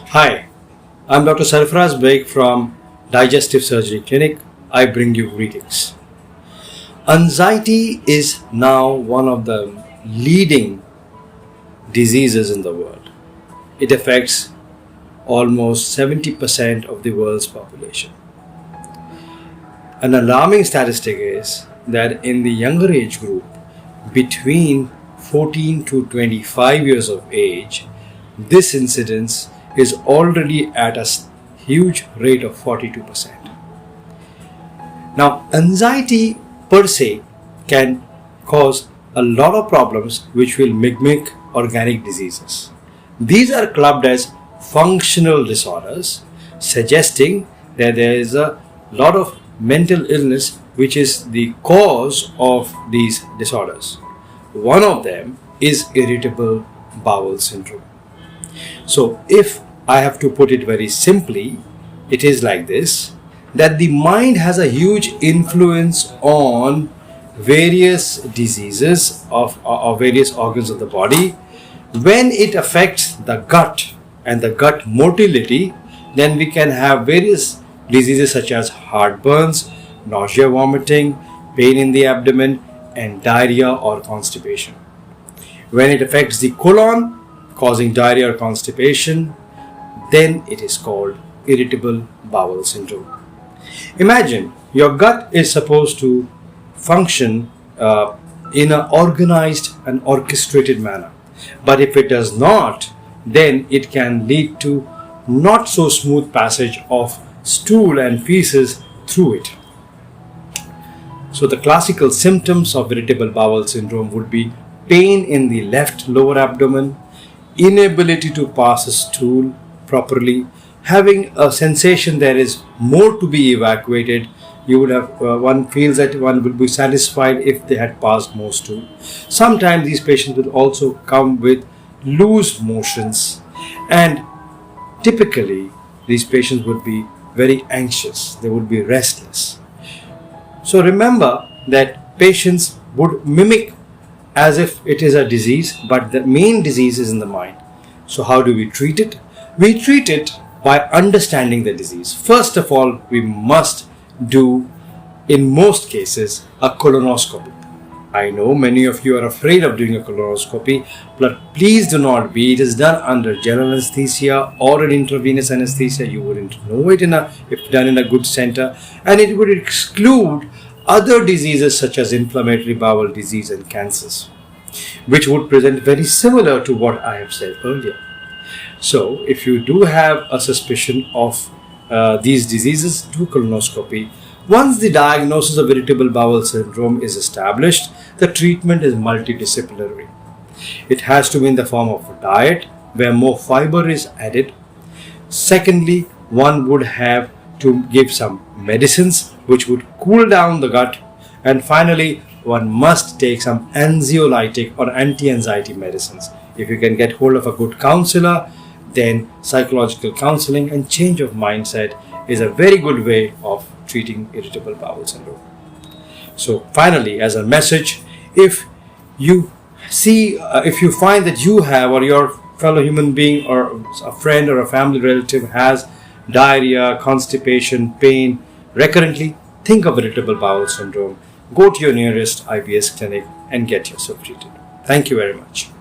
Hi, I'm Dr. Sarfaraz Baig from Digestive Surgery Clinic. I bring you greetings. Anxiety is now one of the leading diseases in the world. It affects almost 70% of the world's population. An alarming statistic is that in the younger age group, between 14 to 25 years of age, this incidence is already at a huge rate of 42%. Now, anxiety per se can cause a lot of problems which will mimic organic diseases. These are clubbed as functional disorders, suggesting that there is a lot of mental illness which is the cause of these disorders. One of them is irritable bowel syndrome. So if I have to put it very simply, it is like this, that the mind has a huge influence on various diseases of various organs of the body. When it affects the gut and the gut motility, then we can have various diseases such as heartburns, nausea, vomiting, pain in the abdomen, and diarrhea or constipation. When it affects the colon, causing diarrhea or constipation, then it is called irritable bowel syndrome. Imagine your gut is supposed to function in an organized and orchestrated manner. But if it does not, then it can lead to not so smooth passage of stool and feces through it. So the classical symptoms of irritable bowel syndrome would be pain in the left lower abdomen, inability to pass a stool properly, having a sensation there is more to be evacuated. You would have one feels that one will be satisfied if they had passed more stool. Sometimes these patients will also come with loose motions, and typically these patients would be very anxious. They would be restless. So remember that patients would mimic as if it is a disease, but the main disease is in the mind. So how do we treat it? We treat it by understanding the disease. First of all, we must do, in most cases, a colonoscopy. I know many of you are afraid of doing a colonoscopy, but please do not be. It is done under general anesthesia or an intravenous anesthesia. You wouldn't know it if done in a good center, and it would exclude other diseases such as inflammatory bowel disease and cancers, which would present very similar to what I have said earlier. So if you do have a suspicion of these diseases, do colonoscopy. Once the diagnosis of irritable bowel syndrome is established, the treatment is multidisciplinary. It has to be in the form of a diet where more fiber is added. Secondly, one would have to give some medicines which would cool down the gut. And finally, one must take some anxiolytic or anti-anxiety medicines. If you can get hold of a good counselor, then psychological counseling and change of mindset is a very good way of treating irritable bowel syndrome. So finally, as a message, if you find that you have, or your fellow human being or a friend or a family relative has diarrhea, constipation, pain recurrently, think of irritable bowel syndrome. Go to your nearest IBS clinic and get yourself treated. Thank you very much.